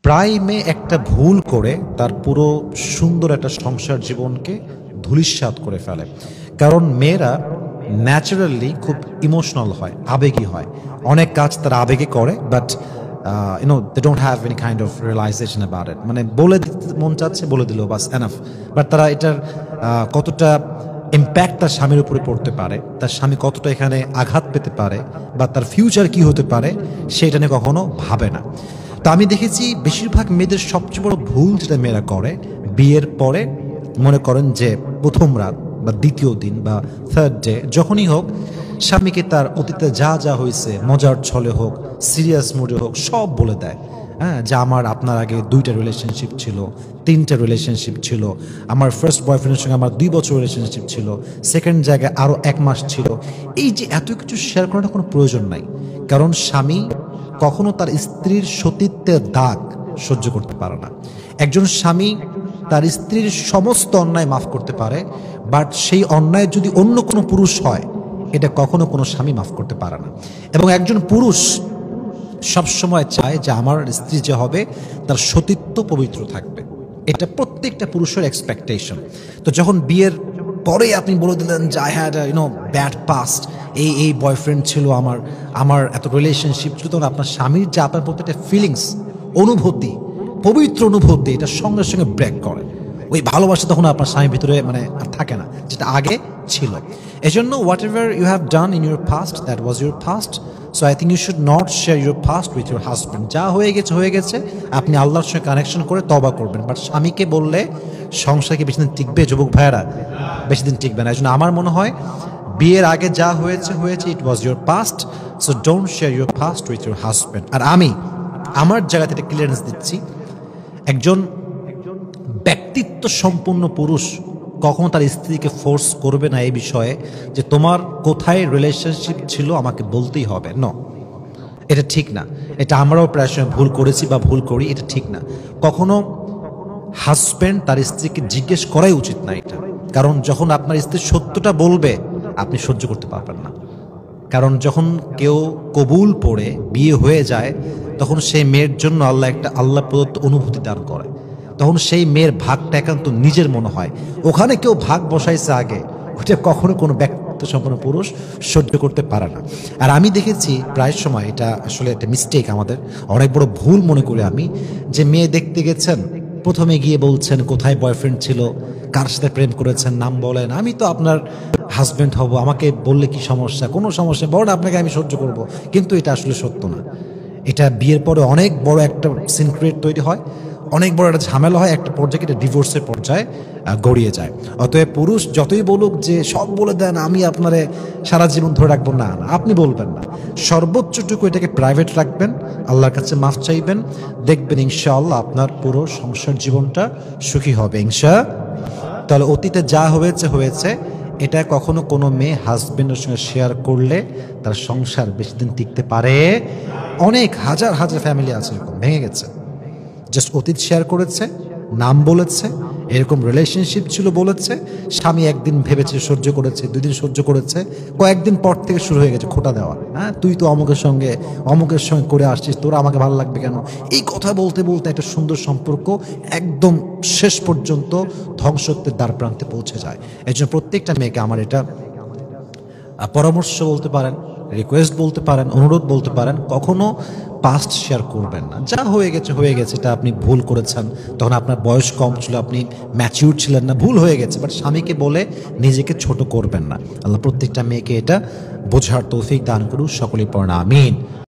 প্রায় মেয়ে একটা ভুল করে তার পুরো সুন্দর একটা সংসার জীবনকে ধূলিসাৎ করে ফেলে। কারণ মেয়েরা ন্যাচারালি খুব ইমোশনাল হয়, আবেগী হয়। অনেক কাজ তারা আবেগে করে, but they don't have any kind of realisation about it. মানে বলে দিতে মন চাচ্ছে, বলে দিল বাস এনাফ। বাট তারা এটার কতটা ইম্প্যাক্ট তার স্বামীর উপরে পড়তে পারে, তার স্বামী কতটা এখানে আঘাত পেতে পারে, বা তার ফিউচার কি হতে পারে, সেটা নিয়ে কখনো ভাবে না। তো আমি দেখেছি বেশিরভাগ মেয়েদের সবচেয়ে বড় ভুল যেটা মেয়েরা করে, বিয়ের পরে মনে করেন যে প্রথম রাত বা দ্বিতীয় দিন বা থার্ড ডে যখনই হোক, স্বামীকে তার অতীতে যা যা হয়েছে, মজার ছলে হোক, সিরিয়াস মুডে হোক, সব বলে দেয়। হ্যাঁ, যে আমার আপনার আগে 2টা রিলেশনশিপ ছিল, 3টা রিলেশনশিপ ছিল, আমার ফার্স্ট বয়ফ্রেন্ডের সঙ্গে আমার 2 বছর রিলেশনশিপ ছিল, সেকেন্ড জায়গায় আরও 1 মাস ছিল। এই যে এত কিছু শেয়ার করার কোনো প্রয়োজন নাই। কারণ স্বামী কখনো তার স্ত্রীর সতীত্বের দাগ সহ্য করতে পারে না। একজন স্বামী তার স্ত্রীর সমস্ত অন্যায় মাফ করতে পারে, বাট সেই অন্যায় যদি অন্য কোনো পুরুষ হয়, এটা কখনো কোনো স্বামী মাফ করতে পারে না। এবং একজন পুরুষ সবসময় চায় যে আমার স্ত্রী যে হবে তার সতীত্ব পবিত্র থাকবে। এটা প্রত্যেকটা পুরুষের এক্সপেকটেশন। তো যখন বিয়ের পরে আপনি বলে দিলেন যে আই হ্যাড ব্যাড পাস্ট, এই বয়ফ্রেন্ড ছিল আমার এত রিলেশনশিপ ছিল, তখন আপনার স্বামীর যে আপনার প্রতি একটা ফিলিংস, অনুভূতি, পবিত্র অনুভূতি, এটা সঙ্গে সঙ্গে ব্রেক করে। ওই ভালোবাসা তখন আপনার স্বামীর ভিতরে মানে আর থাকে না, যেটা আগে ছিল। এজন্য whatever you have done in your past, that was your past. So I think you should not share your past with your husband. যা হয়ে গেছে হয়ে গেছে, আপনি আল্লাহর সঙ্গে কানেকশন করে তওবা করবেন। বাট স্বামীকে বললে সংসার কি বেশি দিন টিকবে? যুবক ভাইয়েরা, বেশি দিন টিকবে না। এই জন্য আমার মনে হয় বিয়ের আগে যা হয়েছে হয়েছে, it was your past. So don't share your past with your husband. আর আমি আমার জায়গা থেকে ক্লিয়ারেন্স দিচ্ছি, একজন ব্যক্তিত্ব সম্পন্ন পুরুষ কখনো তার স্ত্রীকে ফোর্স করবে না এই বিষয়ে যে তোমার কোথায় রিলেশনশিপ ছিল আমাকে বলতেই হবে। ন, এটা ঠিক না। এটা আমরাও প্রায় সময় ভুল করেছি বা ভুল করি, এটা ঠিক না। কখনো হাজব্যান্ড তার স্ত্রীকে জিজ্ঞেস করাই উচিত না এটা। কারণ যখন আপনার স্ত্রী সত্যটা বলবে, আপনি সহ্য করতে পারবেন না। কারণ যখন কেউ কবুল পড়ে বিয়ে হয়ে যায়, তখন সেই মেয়ের জন্য আল্লাহ প্রদত্ত অনুভূতি দান করে। তখন সেই মেয়ের ভাগটা একান্ত নিজের মনে হয়। ওখানে কেউ ভাগ বসাইছে আগে, ওটা কখনো কোনো ব্যক্তিত্ব সম্পন্ন পুরুষ সহ্য করতে পারে না। আর আমি দেখেছি প্রায় সময়, এটা আসলে একটা মিস্টেক, আমাদের অনেক বড় ভুল মনে করি আমি, যে মেয়ে দেখতে গেছেন, প্রথমে গিয়ে বলছেন কোথায় বয়ফ্রেন্ড ছিল, কার সাথে প্রেম করেছেন, নাম বলেন, আমি তো আপনার হাজব্যান্ড হব, আমাকে বললে কি সমস্যা? কোনো সমস্যা, বড় আপনাকে আমি সহ্য করব। কিন্তু এটা আসলে সত্য না। এটা বিয়ের পরে অনেক বড় একটা সিন ক্রিয়েট তৈরি হয়, অনেক বড় একটা ঝামেলা হয়, একটা পর্যায়ে এটা ডিভোর্সের পর্যায়ে গড়িয়ে যায়। অতএব পুরুষ যতই বলুক যে সব বলে দেন, আমি আপনারে সারা জীবন ধরে রাখবো, না না, আপনি বলবেন না। সর্বোচ্চটুকু এটাকে প্রাইভেট রাখবেন, আল্লাহর কাছে মাফ চাইবেন, দেখবেন ইনশাআল্লাহ আপনার পুরো সংসার জীবনটা সুখী হবে তাহলে অতীতে যা হয়েছে হয়েছে, এটা কখনো কোনো মেয়ে হাজবেন্ডের সঙ্গে শেয়ার করলে তার সংসার বেশি দিন টিকতে পারে। অনেক হাজার হাজার ফ্যামিলি আছে এরকম ভেঙে গেছে, জাস্ট অতীত শেয়ার করেছে, নাম বলেছে, এরকম রিলেশনশিপ ছিল বলেছে, স্বামী একদিন ভেবেছে, সহ্য করেছে, 2 দিন সহ্য করেছে, কয়েকদিন পর থেকে শুরু হয়ে গেছে খোঁটা দেওয়া। হ্যাঁ, তুই তো অমুকের সঙ্গে করে আসছিস, তোরা আমাকে ভালো লাগবে কেন? এই কথা বলতে বলতে একটা সুন্দর সম্পর্ক একদম শেষ পর্যন্ত ধ্বংসত্বের দ্বার প্রান্তে পৌঁছে যায়। এই জন্য প্রত্যেকটা মেয়েকে আমার এটা পরামর্শ বলতে পারেন, রিকোয়েস্ট বলতে পারেন, অনুরোধ বলতে পারেন, কখনো পাস্ট শেয়ার করবেন না। যা হয়ে গেছে হয়ে গেছে, এটা আপনি ভুল করেছেন, তখন আপনার বয়স কম ছিল, আপনি ম্যাচিউর ছিলেন না, ভুল হয়ে গেছে। বাট স্বামীকে বলে নিজেকে ছোট করবেন না। আল্লাহ প্রত্যেকটা মেয়েকে এটা বোঝার তৌফিক দান করুন। সকলেই পড়েন আমিন।